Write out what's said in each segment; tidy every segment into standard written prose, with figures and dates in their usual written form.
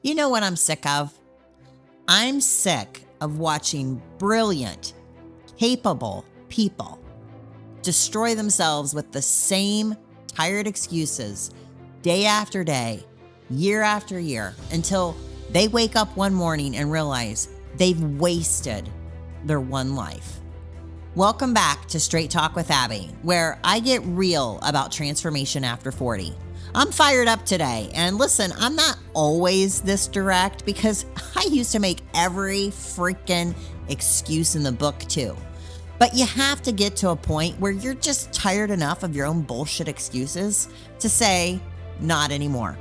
You know what I'm sick of? I'm sick of watching brilliant, capable people destroy themselves with the same tired excuses day after day, year after year, until they wake up one morning and realize they've wasted their one life. Welcome back to Straight Talk with Abby, where I get real about transformation after 40. I'm fired up today, and listen, I'm not always this direct because I used to make every freaking excuse in the book too. But you have to get to a point where you're just tired enough of your own bullshit excuses to say, not anymore.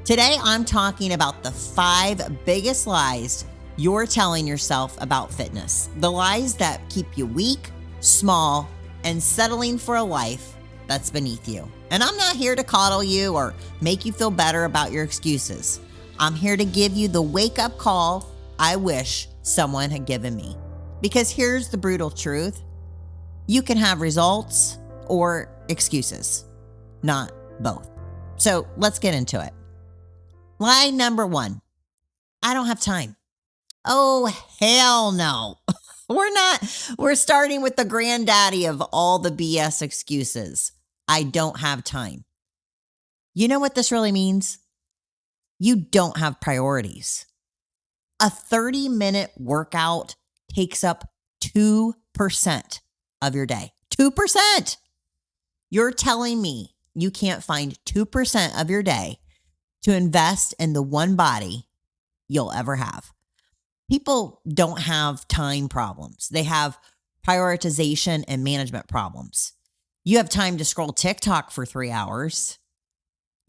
Today, I'm talking about the 5 biggest lies you're telling yourself about fitness. The lies that keep you weak, small, and settling for a life that's beneath you. And I'm not here to coddle you or make you feel better about your excuses. I'm here to give you the wake-up call I wish someone had given me. Because here's the brutal truth. You can have results or excuses, not both. So let's get into it. Lie number 1, I don't have time. Oh, hell no. We're starting with the granddaddy of all the BS excuses. I don't have time. You know what this really means? You don't have priorities. A 30-minute workout takes up 2% of your day. 2%! You're telling me you can't find 2% of your day to invest in the one body you'll ever have. People don't have time problems. They have prioritization and management problems. You have time to scroll TikTok for 3 hours.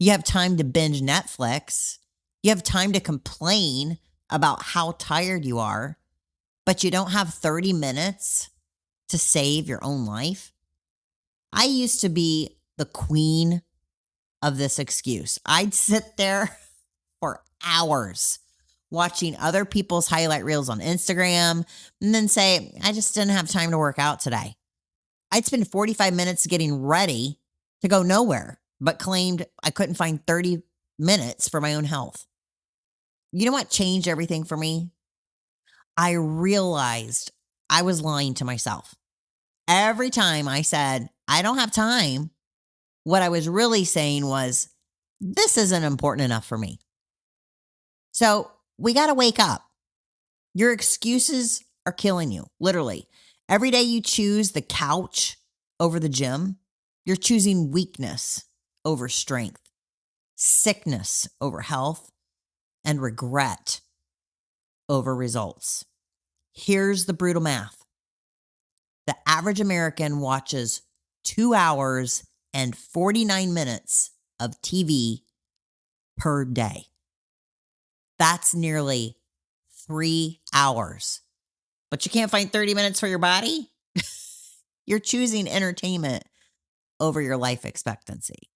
You have time to binge Netflix. You have time to complain about how tired you are, but you don't have 30 minutes to save your own life. I used to be the queen of this excuse. I'd sit there for hours watching other people's highlight reels on Instagram and then say, I just didn't have time to work out today. I'd spend 45 minutes getting ready to go nowhere, but claimed I couldn't find 30 minutes for my own health. You know what changed everything for me? I realized I was lying to myself. Every time I said, I don't have time, what I was really saying was, this isn't important enough for me. So we got to wake up. Your excuses are killing you, literally. Every day you choose the couch over the gym, you're choosing weakness over strength, sickness over health, and regret over results. Here's the brutal math. The average American watches 2 hours and 49 minutes of TV per day. That's nearly 3 hours. But you can't find 30 minutes for your body? You're choosing entertainment over your life expectancy.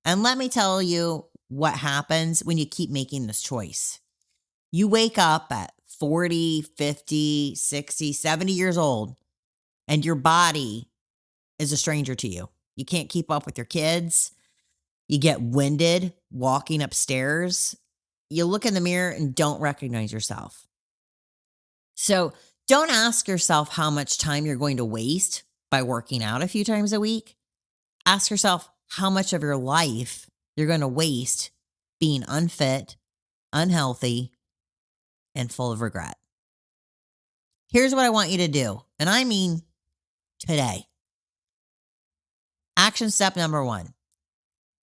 And let me tell you what happens when you keep making this choice. You wake up at 40, 50, 60, 70 years old, and your body is a stranger to you. You can't keep up with your kids. You get winded walking upstairs. You look in the mirror and don't recognize yourself. So don't ask yourself how much time you're going to waste by working out a few times a week. Ask yourself how much of your life you're going to waste being unfit, unhealthy, and full of regret. Here's what I want you to do, and I mean today. Action step number 1.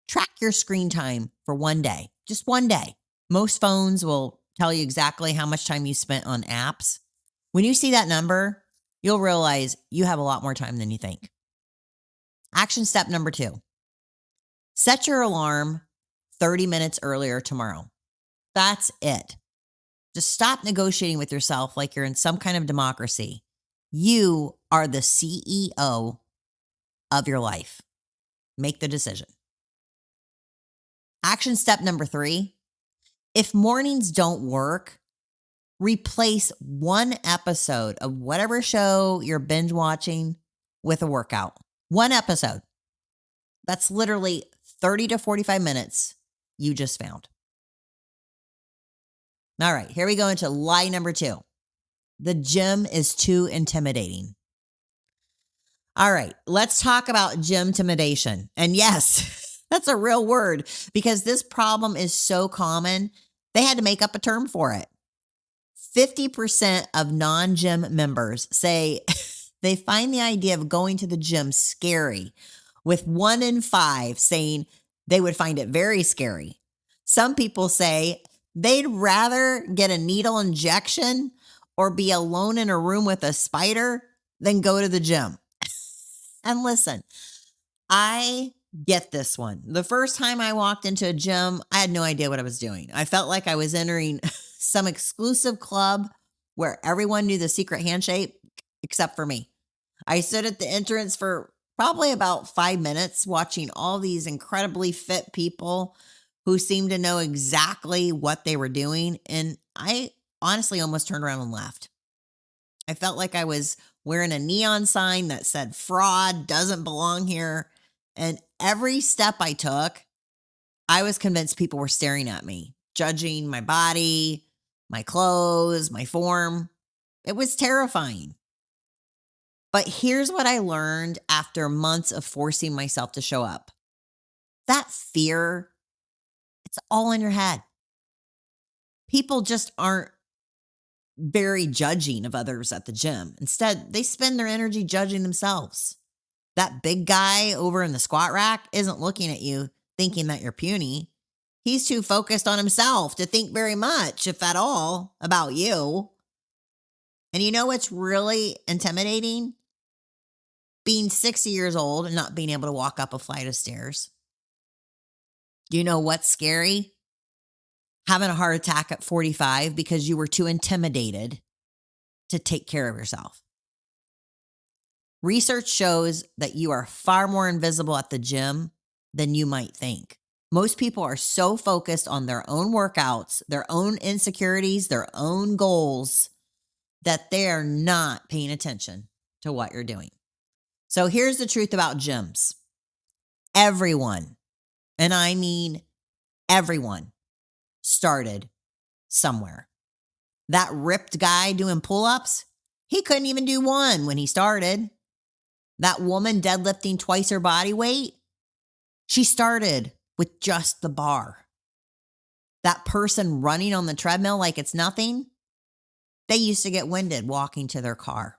Track your screen time for one day, just one day. Most phones will tell you exactly how much time you spent on apps. When you see that number, you'll realize you have a lot more time than you think. Action step number 2. Set your alarm 30 minutes earlier tomorrow. That's it. Just stop negotiating with yourself like you're in some kind of democracy. You are the CEO of your life. Make the decision. Action step number 3. If mornings don't work, replace one episode of whatever show you're binge watching with a workout. One episode. That's literally 30 to 45 minutes you just found. All right, here we go into lie number 2. The gym is too intimidating. All right, let's talk about gym intimidation. And yes, that's a real word because this problem is so common, they had to make up a term for it. 50% of non gym members say they find the idea of going to the gym scary, with 1 in 5 saying they would find it very scary. Some people say they'd rather get a needle injection or be alone in a room with a spider than go to the gym. And listen, I get this one. The first time I walked into a gym, I had no idea what I was doing. I felt like I was entering some exclusive club where everyone knew the secret handshake except for me. I stood at the entrance for probably about 5 minutes watching all these incredibly fit people who seemed to know exactly what they were doing. And I honestly almost turned around and left. I felt like I was wearing a neon sign that said fraud doesn't belong here. And every step I took, I was convinced people were staring at me, judging my body, my clothes, my form. It was terrifying. But here's what I learned after months of forcing myself to show up. That fear, it's all in your head. People just aren't very judging of others at the gym. Instead, they spend their energy judging themselves. That big guy over in the squat rack isn't looking at you thinking that you're puny. He's too focused on himself to think very much, if at all, about you. And you know what's really intimidating? Being 60 years old and not being able to walk up a flight of stairs. Do you know what's scary? Having a heart attack at 45 because you were too intimidated to take care of yourself. Research shows that you are far more invisible at the gym than you might think. Most people are so focused on their own workouts, their own insecurities, their own goals, that they are not paying attention to what you're doing. So here's the truth about gyms. Everyone, and I mean everyone, started somewhere. That ripped guy doing pull-ups, he couldn't even do one when he started. That woman deadlifting twice her body weight, she started with just the bar. That person running on the treadmill like it's nothing, they used to get winded walking to their car.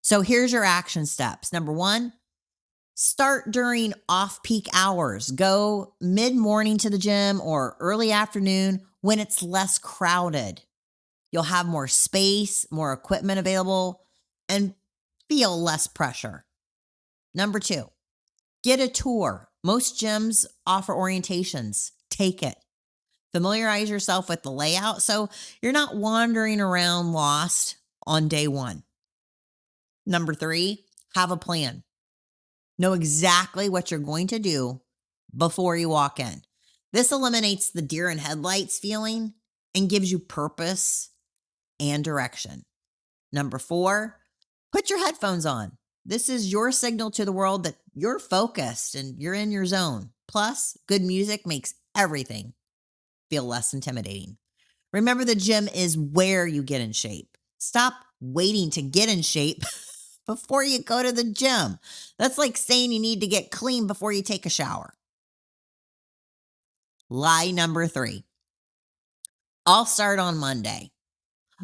So here's your action steps. Number 1, start during off-peak hours. Go mid-morning to the gym or early afternoon when it's less crowded. You'll have more space, more equipment available, and feel less pressure. Number 2, get a tour. Most gyms offer orientations. Take it. Familiarize yourself with the layout so you're not wandering around lost on day 1. Number 3, have a plan. Know exactly what you're going to do before you walk in. This eliminates the deer in headlights feeling and gives you purpose and direction. Number 4, put your headphones on. This is your signal to the world that you're focused and you're in your zone. Plus, good music makes everything feel less intimidating. Remember, the gym is where you get in shape. Stop waiting to get in shape before you go to the gym. That's like saying you need to get clean before you take a shower. Lie number 3. I'll start on Monday.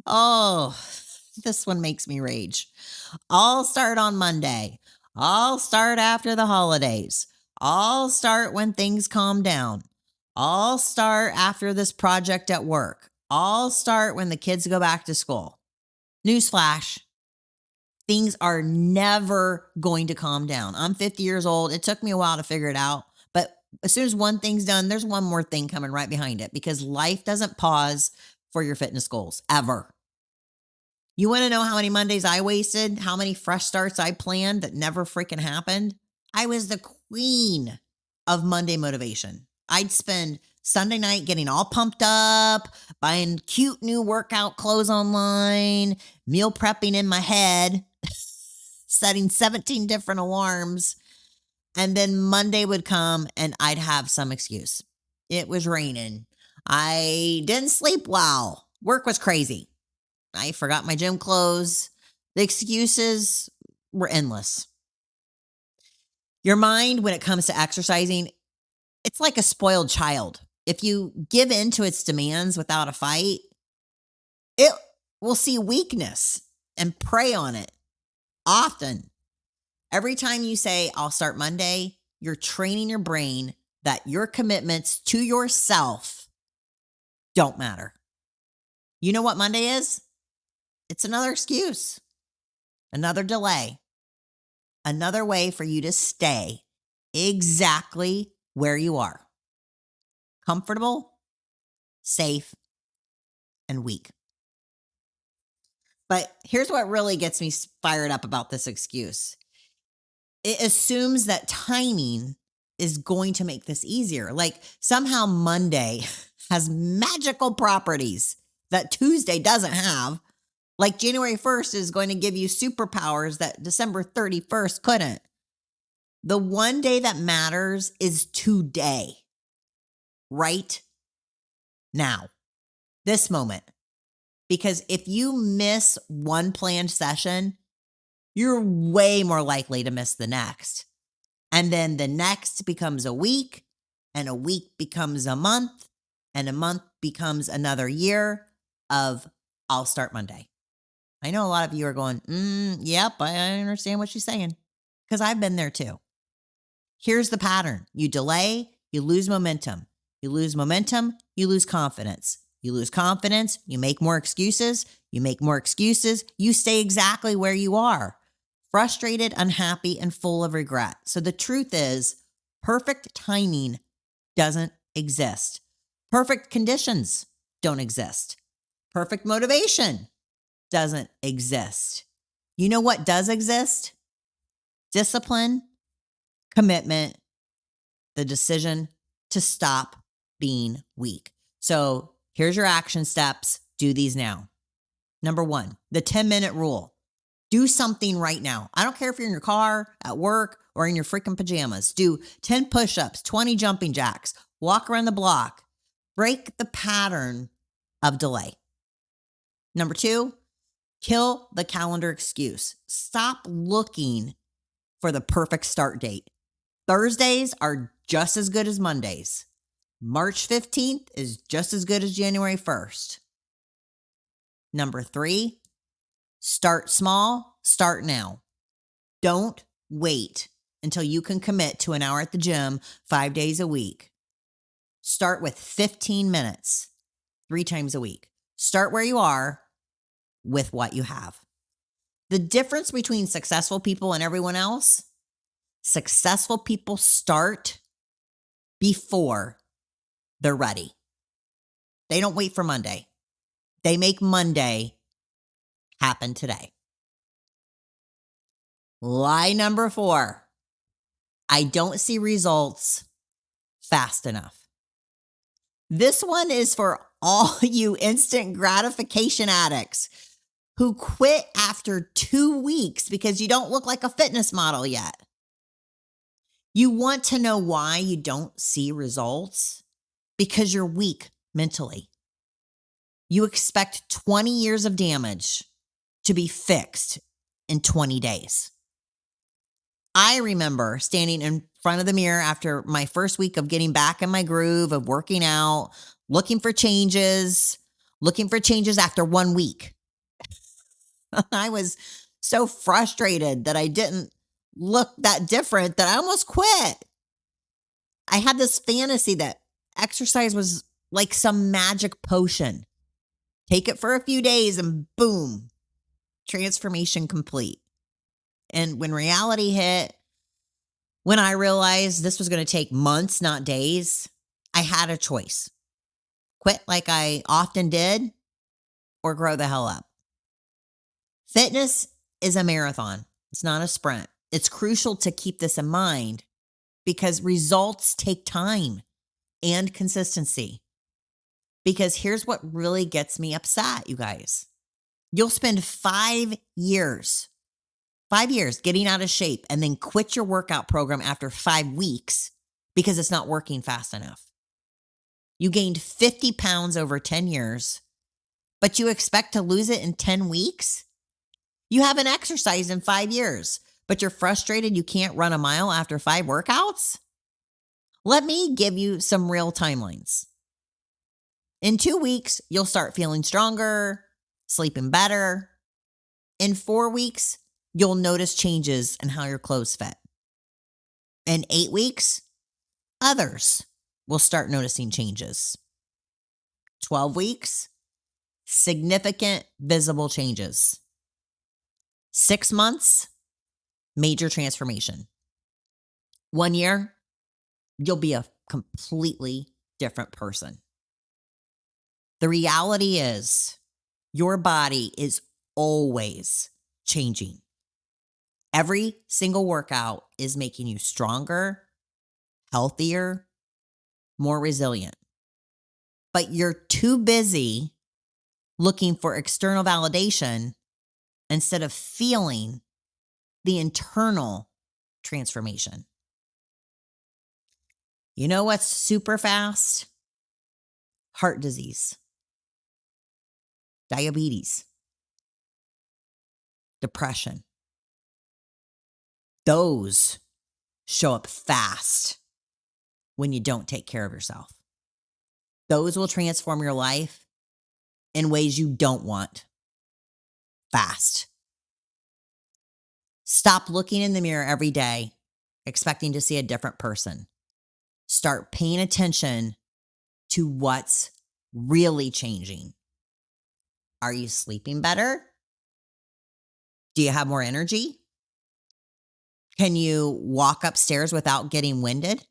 Oh, this one makes me rage. I'll start on Monday. I'll start after the holidays. I'll start when things calm down. I'll start after this project at work. I'll start when the kids go back to school. Newsflash. Things are never going to calm down. I'm 50 years old. It took me a while to figure it out. But as soon as one thing's done, there's one more thing coming right behind it because life doesn't pause for your fitness goals ever. You want to know how many Mondays I wasted? How many fresh starts I planned that never freaking happened? I was the queen of Monday motivation. I'd spend Sunday night getting all pumped up, buying cute new workout clothes online, meal prepping in my head, setting 17 different alarms. And then Monday would come and I'd have some excuse. It was raining. I didn't sleep well. Work was crazy. I forgot my gym clothes. The excuses were endless. Your mind, when it comes to exercising, it's like a spoiled child. If you give in to its demands without a fight, it will see weakness and prey on it often. Every time you say, I'll start Monday, you're training your brain that your commitments to yourself don't matter. You know what Monday is? It's another excuse, another delay, another way for you to stay exactly where you are, comfortable, safe, and weak. But here's what really gets me fired up about this excuse. It assumes that timing is going to make this easier. Like somehow Monday has magical properties that Tuesday doesn't have. Like January 1st is going to give you superpowers that December 31st couldn't. The one day that matters is today, right now, this moment. Because if you miss one planned session, you're way more likely to miss the next. And then the next becomes a week, and a week becomes a month, and a month becomes another year of I'll start Monday. I know a lot of you are going, yep, I understand what she's saying. Because I've been there too. Here's the pattern. You delay, you lose momentum. You lose momentum, you lose confidence. You lose confidence, you make more excuses. You make more excuses, you stay exactly where you are. Frustrated, unhappy, and full of regret. So the truth is, perfect timing doesn't exist. Perfect conditions don't exist. Perfect motivation doesn't exist. You know what does exist? Discipline, commitment, the decision to stop being weak. So here's your action steps. Do these now. Number 1, the 10-minute rule. Do something right now. I don't care if you're in your car, at work, or in your freaking pajamas. Do 10 push-ups, 20 jumping jacks, walk around the block. Break the pattern of delay. Number 2, kill the calendar excuse. Stop looking for the perfect start date. Thursdays are just as good as Mondays. March 15th is just as good as January 1st. Number 3, start small, start now. Don't wait until you can commit to an hour at the gym 5 days a week. Start with 15 minutes, 3 times a week. Start where you are with what you have. The difference between successful people and everyone else, successful people start before they're ready. They don't wait for Monday. They make Monday happen today. Lie number 4. I don't see results fast enough. This one is for all you instant gratification addicts who quit after 2 weeks because you don't look like a fitness model yet. You want to know why you don't see results? Because you're weak mentally. You expect 20 years of damage to be fixed in 20 days. I remember standing in front of the mirror after my first week of getting back in my groove of working out, looking for changes after 1 week. I was so frustrated that I didn't look that different that I almost quit. I had this fantasy that exercise was like some magic potion. Take it for a few days and boom, transformation complete. And when reality hit, when I realized this was going to take months, not days, I had a choice. Quit like I often did or grow the hell up. Fitness is a marathon. It's not a sprint. It's crucial to keep this in mind because results take time and consistency. Because here's what really gets me upset, you guys. You'll spend 5 years getting out of shape and then quit your workout program after 5 weeks because it's not working fast enough. You gained 50 pounds over 10 years, but you expect to lose it in 10 weeks? You haven't exercised in 5 years, but you're frustrated you can't run a mile after 5 workouts? Let me give you some real timelines. In 2 weeks, you'll start feeling stronger, sleeping better. In 4 weeks, you'll notice changes in how your clothes fit. In 8 weeks, others will start noticing changes. 12 weeks, significant visible changes. 6 months, major transformation. 1 year, you'll be a completely different person. The reality is, your body is always changing. Every single workout is making you stronger, healthier, more resilient. But you're too busy looking for external validation instead of feeling the internal transformation. You know what's super fast? Heart disease, diabetes, depression. Those show up fast when you don't take care of yourself. Those will transform your life in ways you don't want. Fast. Stop looking in the mirror every day expecting to see a different person. Start paying attention to what's really changing. Are you sleeping better? Do you have more energy? Can you walk upstairs without getting winded?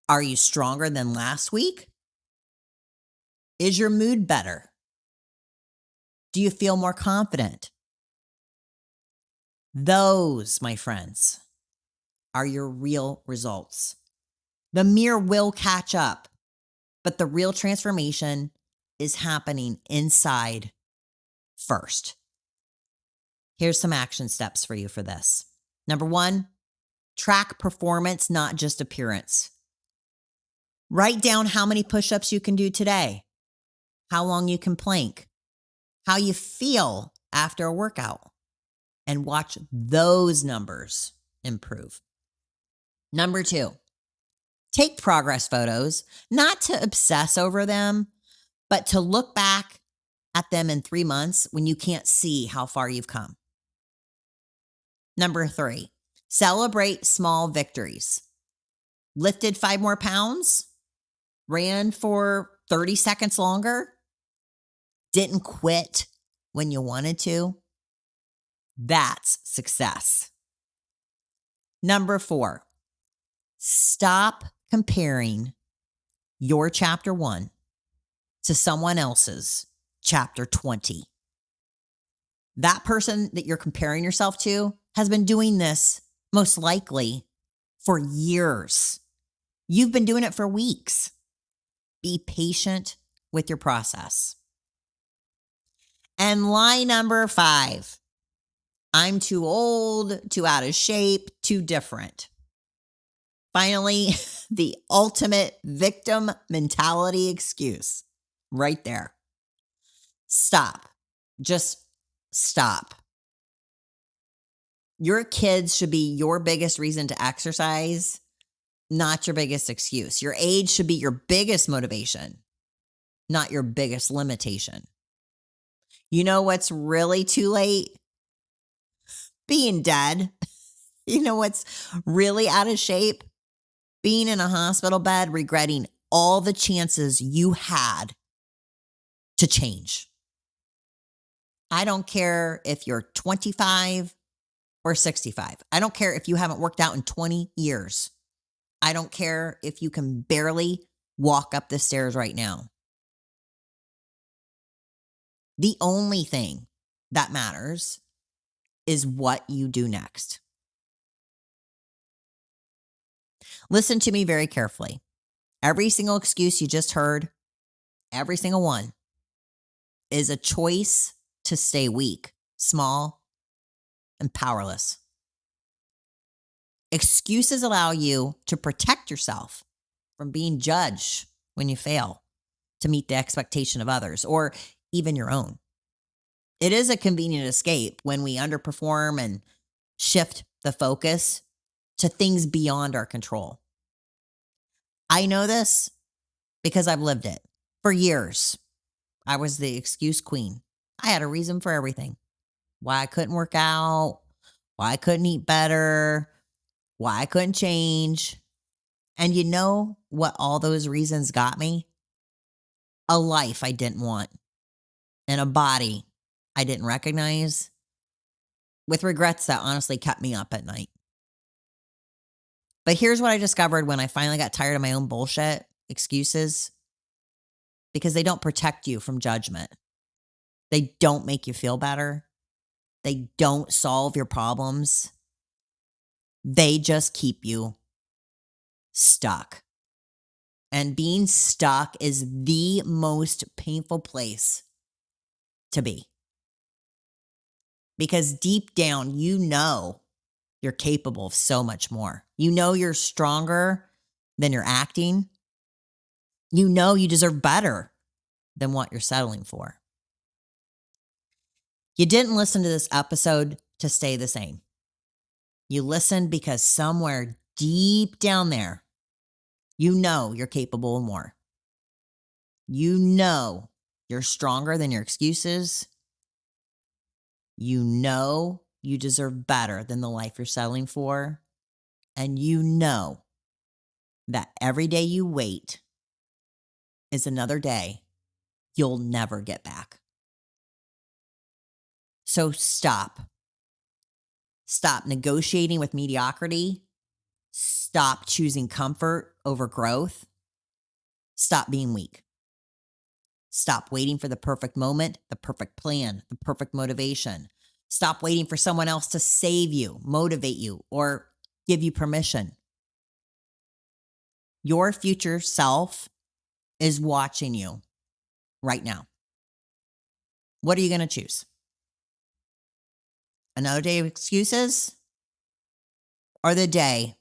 Are you stronger than last week? Is your mood better? Do you feel more confident? Those, my friends, are your real results. The mirror will catch up, but the real transformation is happening inside first. Here's some action steps for you for this. Number 1, track performance, not just appearance. Write down how many push-ups you can do today, how long you can plank, how you feel after a workout, and watch those numbers improve. Number 2, take progress photos, not to obsess over them, but to look back at them in 3 months when you can't see how far you've come. Number 3, celebrate small victories. Lifted 5 more pounds, ran for 30 seconds longer, didn't quit when you wanted to. That's success. Number 4, stop comparing your chapter 1 to someone else's chapter 20. That person that you're comparing yourself to has been doing this most likely for years. You've been doing it for weeks. Be patient with your process. And lie number 5, I'm too old, too out of shape, too different. Finally, the ultimate victim mentality excuse right there. Stop. Just stop. Your kids should be your biggest reason to exercise, not your biggest excuse. Your age should be your biggest motivation, not your biggest limitation. You know what's really too late? Being dead. You know what's really out of shape? Being in a hospital bed, regretting all the chances you had to change. I don't care if you're 25 or 65. I don't care if you haven't worked out in 20 years. I don't care if you can barely walk up the stairs right now. The only thing that matters is what you do next. Listen to me very carefully. Every single excuse you just heard, every single one, is a choice to stay weak, small, and powerless. Excuses allow you to protect yourself from being judged when you fail to meet the expectation of others or even your own. It is a convenient escape when we underperform and shift the focus to things beyond our control. I know this because I've lived it. For years, I was the excuse queen. I had a reason for everything. Why I couldn't work out, why I couldn't eat better, why I couldn't change. And you know what all those reasons got me? A life I didn't want and a body I didn't recognize, with regrets that honestly kept me up at night. But here's what I discovered when I finally got tired of my own bullshit excuses, because they don't protect you from judgment. They don't make you feel better. They don't solve your problems. They just keep you stuck. And being stuck is the most painful place to be. Because deep down, you know you're capable of so much more. You know you're stronger than you're acting. You know you deserve better than what you're settling for. You didn't listen to this episode to stay the same. You listened because somewhere deep down there, you know you're capable of more. You know you're stronger than your excuses. You know you deserve better than the life you're settling for. And you know that every day you wait is another day you'll never get back. So stop. Stop negotiating with mediocrity. Stop choosing comfort over growth. Stop being weak. Stop waiting for the perfect moment, the perfect plan, the perfect motivation. Stop waiting for someone else to save you, motivate you, or give you permission. Your future self is watching you right now. What are you going to choose? Another day of excuses? Or the day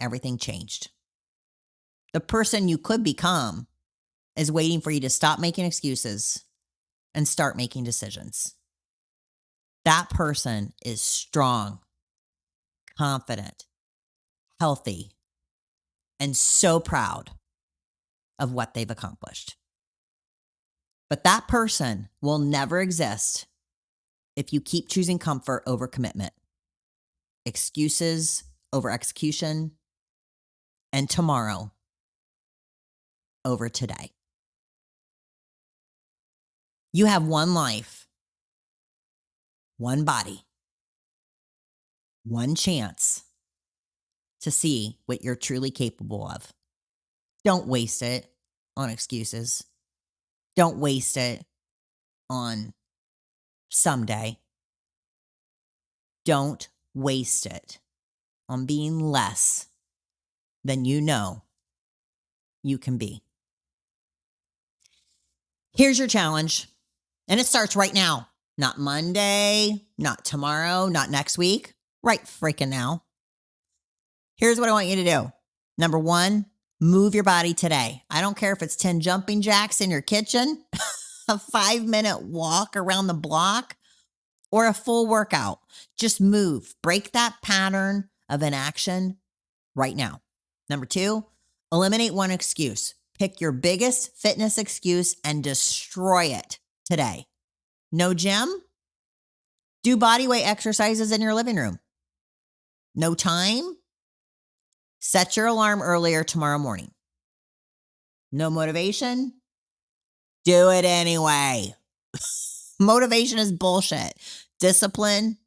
everything changed? The person you could become is waiting for you to stop making excuses and start making decisions. That person is strong, confident, healthy, and so proud of what they've accomplished. But that person will never exist if you keep choosing comfort over commitment, excuses over execution, and tomorrow over today. You have one life, one body, one chance to see what you're truly capable of. Don't waste it on excuses. Don't waste it on someday. Don't waste it on being less than you know you can be. Here's your challenge, and it starts right now. Not Monday, not tomorrow, not next week, right freaking now. Here's what I want you to do. Number 1, move your body today. I don't care if it's 10 jumping jacks in your kitchen, a 5-minute walk around the block, or a full workout. Just move. Break that pattern of inaction right now. Number 2, eliminate one excuse. Pick your biggest fitness excuse and destroy it today. No gym? Do bodyweight exercises in your living room. No time? Set your alarm earlier tomorrow morning. No motivation? Do it anyway. Motivation is bullshit. Discipline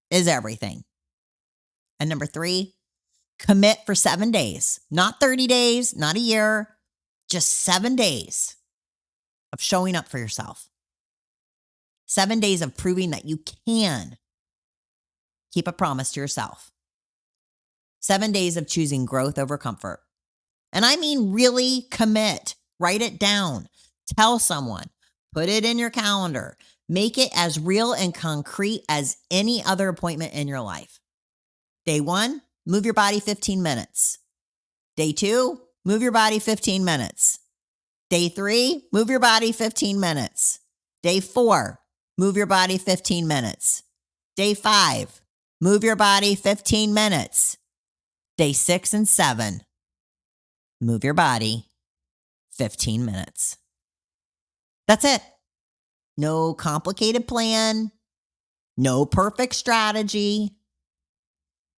is everything. And number 3, commit for 7 days, not 30 days, not a year, just 7 days of showing up for yourself. 7 days of proving that you can keep a promise to yourself. 7 days of choosing growth over comfort. And I mean really commit. Write it down. Tell someone. Put it in your calendar. Make it as real and concrete as any other appointment in your life. Day 1, move your body 15 minutes. Day 2, move your body 15 minutes. Day 3, move your body 15 minutes. Day 4, move your body 15 minutes. Day 5, move your body 15 minutes. Day 6 and 7, move your body 15 minutes. That's it. No complicated plan, no perfect strategy,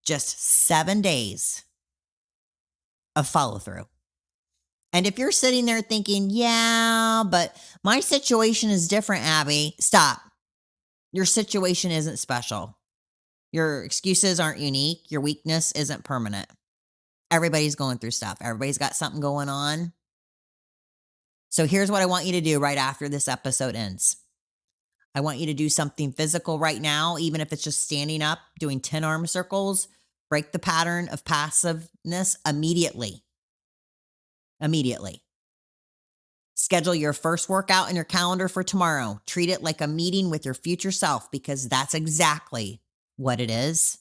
just 7 days of follow through. And if you're sitting there thinking, yeah, but my situation is different, Abby, stop. Your situation isn't special. Your excuses aren't unique. Your weakness isn't permanent. Everybody's going through stuff. Everybody's got something going on. So here's what I want you to do right after this episode ends. I want you to do something physical right now, even if it's just standing up, doing 10 arm circles. Break the pattern of passiveness immediately. Immediately. Schedule your first workout in your calendar for tomorrow. Treat it like a meeting with your future self because that's exactly what it is.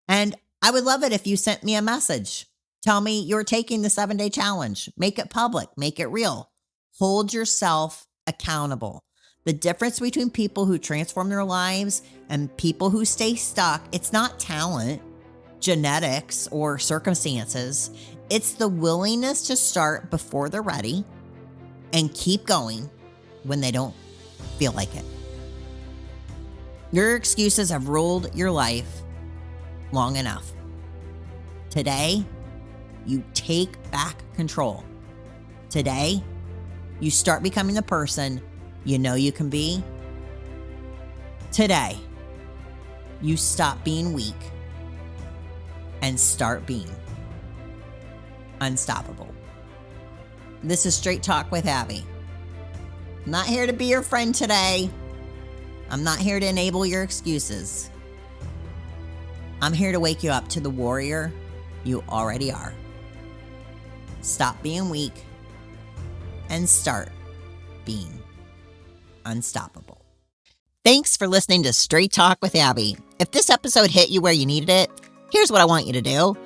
And I would love it if you sent me a message. Tell me you're taking the 7-day challenge. Make it public. Make it real. Hold yourself accountable. The difference between people who transform their lives and people who stay stuck, it's not talent, genetics, or circumstances. It's the willingness to start before they're ready and keep going when they don't feel like it. Your excuses have ruled your life long enough. Today, you take back control. Today, you start becoming the person you know you can be. Today, you stop being weak and start being unstoppable. This is Straight Talk with Abby. I'm not here to be your friend today. I'm not here to enable your excuses. I'm here to wake you up to the warrior you already are. Stop being weak and start being unstoppable. Thanks for listening to Straight Talk with Abby. If this episode hit you where you needed it, here's what I want you to do.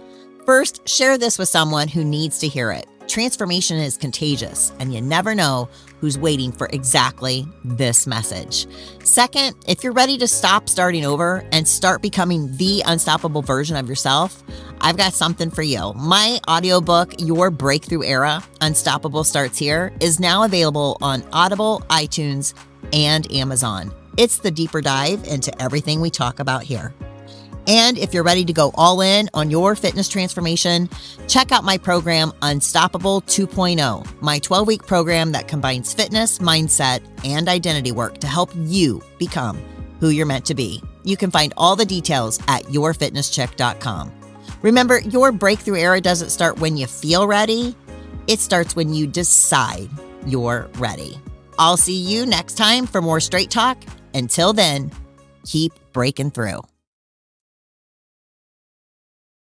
First, share this with someone who needs to hear it. Transformation is contagious, and you never know who's waiting for exactly this message. Second, if you're ready to stop starting over and start becoming the unstoppable version of yourself, I've got something for you. My audiobook, Your Breakthrough Era, Unstoppable Starts Here, is now available on Audible, iTunes, and Amazon. It's the deeper dive into everything we talk about here. And if you're ready to go all in on your fitness transformation, check out my program, Unstoppable 2.0, my 12-week program that combines fitness, mindset, and identity work to help you become who you're meant to be. You can find all the details at yourfitnesscheck.com. Remember, your breakthrough era doesn't start when you feel ready. It starts when you decide you're ready. I'll see you next time for more Straight Talk. Until then, keep breaking through.